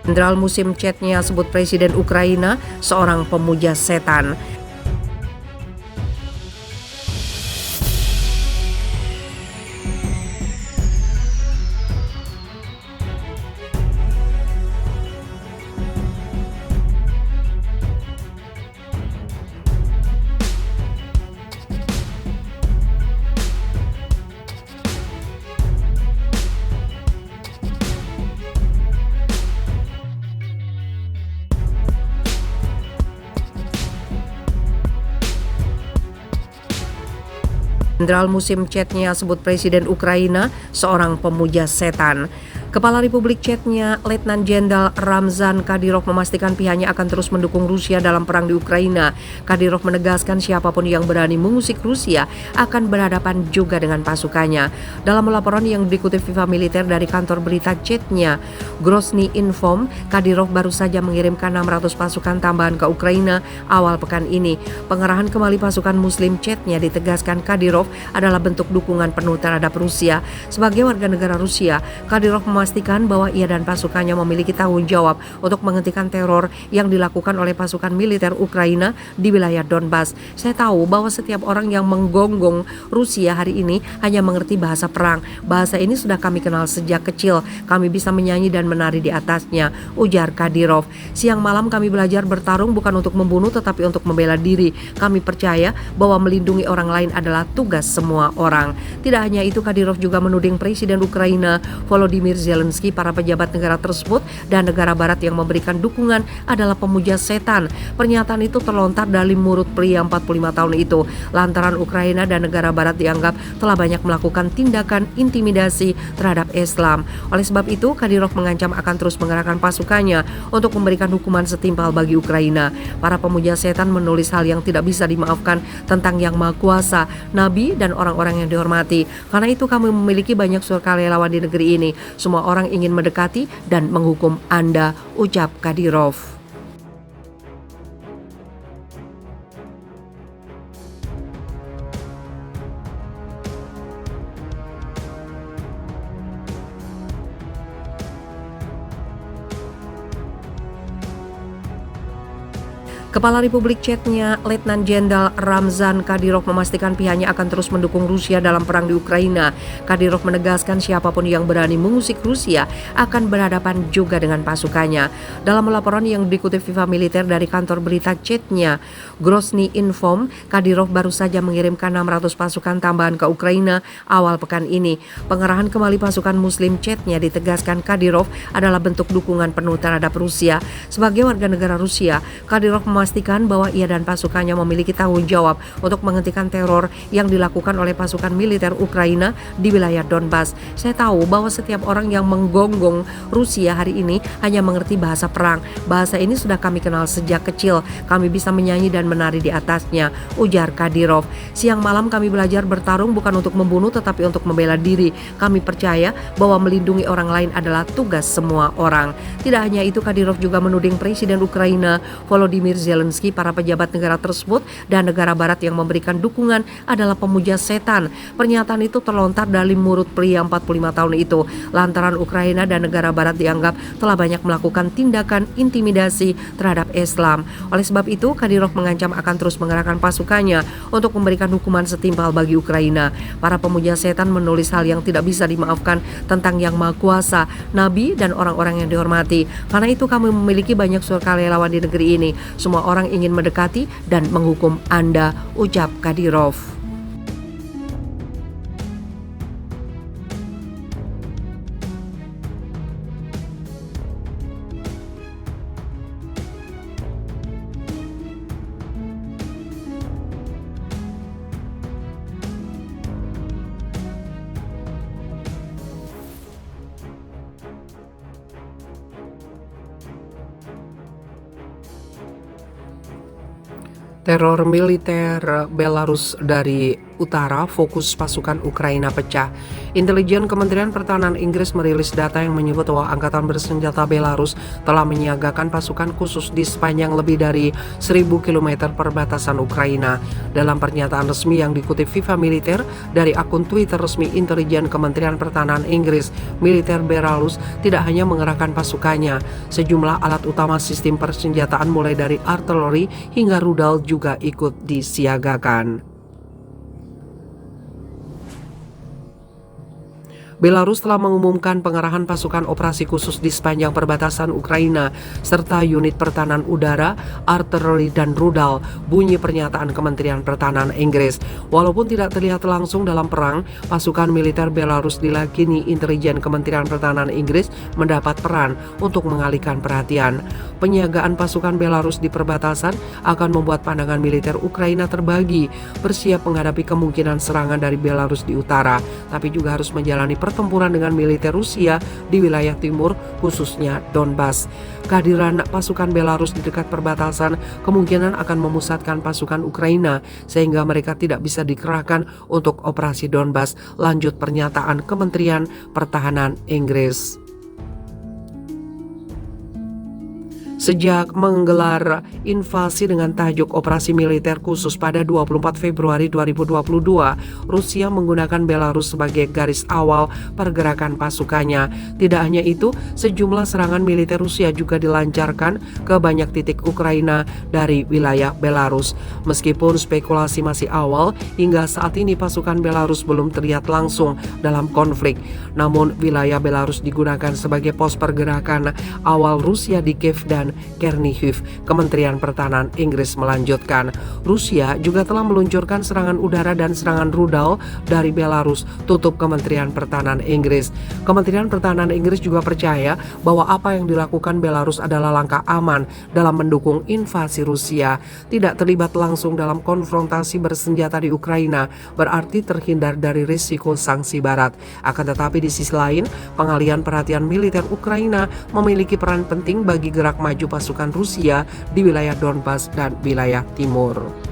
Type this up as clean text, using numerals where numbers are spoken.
Jenderal musim chatnya sebut Presiden Ukraina seorang pemuja setan. Jenderal musim chatnya sebut Presiden Ukraina seorang pemuja setan. Kepala Republik Chetnya, Letnan Jenderal Ramzan Kadyrov memastikan pihaknya akan terus mendukung Rusia dalam perang di Ukraina. Kadyrov menegaskan siapapun yang berani mengusik Rusia akan berhadapan juga dengan pasukannya. Dalam laporan yang dikutip Viva Militer dari kantor berita Chetnya, Grozny Inform, Kadyrov baru saja mengirimkan 600 pasukan tambahan ke Ukraina awal pekan ini. Pengerahan kembali pasukan Muslim Chetnya ditegaskan Kadyrov adalah bentuk dukungan penuh terhadap Rusia. Sebagai warga negara Rusia, Kadyrov memastikan bahwa ia dan pasukannya memiliki tanggung jawab untuk menghentikan teror yang dilakukan oleh pasukan militer Ukraina di wilayah Donbas. Saya tahu bahwa setiap orang yang menggonggong Rusia hari ini hanya mengerti bahasa perang. Bahasa ini sudah kami kenal sejak kecil. Kami bisa menyanyi dan menari di atasnya, ujar Kadyrov. Siang malam kami belajar bertarung bukan untuk membunuh tetapi untuk membela diri. Kami percaya bahwa melindungi orang lain adalah tugas semua orang. Tidak hanya itu, Kadyrov juga menuding Presiden Ukraina Volodymyr Zelensky, para pejabat negara tersebut dan negara barat yang memberikan dukungan adalah pemuja setan. Pernyataan itu terlontar dari mulut pria 45 tahun itu lantaran Ukraina dan negara barat dianggap telah banyak melakukan tindakan intimidasi terhadap Islam. Oleh sebab itu, Kadyrov mengancam akan terus mengerahkan pasukannya untuk memberikan hukuman setimpal bagi Ukraina. Para pemuja setan menulis hal yang tidak bisa dimaafkan tentang Yang Maha Kuasa, Nabi, dan orang-orang yang dihormati. Karena itu kami memiliki banyak sukarelawan di negeri ini. Semua orang ingin mendekati dan menghukum Anda, ucap Kadyrov. Kepala Republik Chetnya, Letnan Jenderal Ramzan Kadyrov memastikan pihaknya akan terus mendukung Rusia dalam perang di Ukraina. Kadyrov menegaskan siapapun yang berani mengusik Rusia akan berhadapan juga dengan pasukannya. Dalam laporan yang dikutip Viva Militer dari kantor berita Chetnya, Grozny Inform, Kadyrov baru saja mengirimkan 600 pasukan tambahan ke Ukraina awal pekan ini. Pengerahan kembali pasukan Muslim Chetnya ditegaskan Kadyrov adalah bentuk dukungan penuh terhadap Rusia. Sebagai warga negara Rusia, Kadyrov memastikan bahwa ia dan pasukannya memiliki tanggung jawab untuk menghentikan teror yang dilakukan oleh pasukan militer Ukraina di wilayah Donbas. Saya tahu bahwa setiap orang yang menggonggong Rusia hari ini hanya mengerti bahasa perang. Bahasa ini sudah kami kenal sejak kecil. Kami bisa menyanyi dan menari di atasnya, ujar Kadyrov. Siang malam kami belajar bertarung bukan untuk membunuh tetapi untuk membela diri. Kami percaya bahwa melindungi orang lain adalah tugas semua orang. Tidak hanya itu, Kadyrov juga menuding Presiden Ukraina Volodymyr Zelensky, para pejabat negara tersebut dan negara barat yang memberikan dukungan adalah pemuja setan. Pernyataan itu terlontar dari mulut pria 45 tahun itu lantaran Ukraina dan negara barat dianggap telah banyak melakukan tindakan intimidasi terhadap Islam. Oleh sebab itu, Kadyrov mengancam akan terus mengerahkan pasukannya untuk memberikan hukuman setimpal bagi Ukraina. Para pemuja setan menulis hal yang tidak bisa dimaafkan tentang Yang Maha Kuasa, Nabi, dan orang-orang yang dihormati. Karena itu kami memiliki banyak sukarelawan di negeri ini. Semua orang ingin mendekati dan menghukum Anda, ucap Kadyrov. Teror militer Belarus dari utara, fokus pasukan Ukraina pecah. Intelijen Kementerian Pertahanan Inggris merilis data yang menyebut bahwa Angkatan Bersenjata Belarus telah menyiagakan pasukan khusus di sepanjang lebih dari 1.000 km perbatasan Ukraina. Dalam pernyataan resmi yang dikutip Viva Militer dari akun Twitter resmi Intelijen Kementerian Pertahanan Inggris, militer Belarus tidak hanya mengerahkan pasukannya, sejumlah alat utama sistem persenjataan mulai dari artileri hingga rudal juga ikut disiagakan. Belarus telah mengumumkan pengerahan pasukan operasi khusus di sepanjang perbatasan Ukraina serta unit pertahanan udara, artileri dan rudal, bunyi pernyataan Kementerian Pertahanan Inggris. Walaupun tidak terlihat langsung dalam perang, pasukan militer Belarus dilakini intelijen Kementerian Pertahanan Inggris mendapat peran untuk mengalihkan perhatian. Penyiagaan pasukan Belarus di perbatasan akan membuat pandangan militer Ukraina terbagi, bersiap menghadapi kemungkinan serangan dari Belarus di utara, tapi juga harus menjalani pertempuran dengan militer Rusia di wilayah timur, khususnya Donbas. Kehadiran pasukan Belarus di dekat perbatasan kemungkinan akan memusatkan pasukan Ukraina sehingga mereka tidak bisa dikerahkan untuk operasi Donbas, lanjut pernyataan Kementerian Pertahanan Inggris. Sejak menggelar invasi dengan tajuk Operasi Militer Khusus pada 24 Februari 2022, Rusia menggunakan Belarus sebagai garis awal pergerakan pasukannya. Tidak hanya itu, sejumlah serangan militer Rusia juga dilancarkan ke banyak titik Ukraina dari wilayah Belarus. Meskipun spekulasi masih awal, hingga saat ini pasukan Belarus belum terlihat langsung dalam konflik. Namun wilayah Belarus digunakan sebagai pos pergerakan awal Rusia di Kiev dan Chernihiv. Kementerian Pertahanan Inggris melanjutkan, Rusia juga telah meluncurkan serangan udara dan serangan rudal dari Belarus, tutup Kementerian Pertahanan Inggris. Kementerian Pertahanan Inggris juga percaya bahwa apa yang dilakukan Belarus adalah langkah aman dalam mendukung invasi Rusia. Tidak terlibat langsung dalam konfrontasi bersenjata di Ukraina berarti terhindar dari risiko sanksi Barat. Akan tetapi di sisi lain, pengalihan perhatian militer Ukraina memiliki peran penting bagi gerak maju pasukan Rusia di wilayah Donbas dan wilayah timur.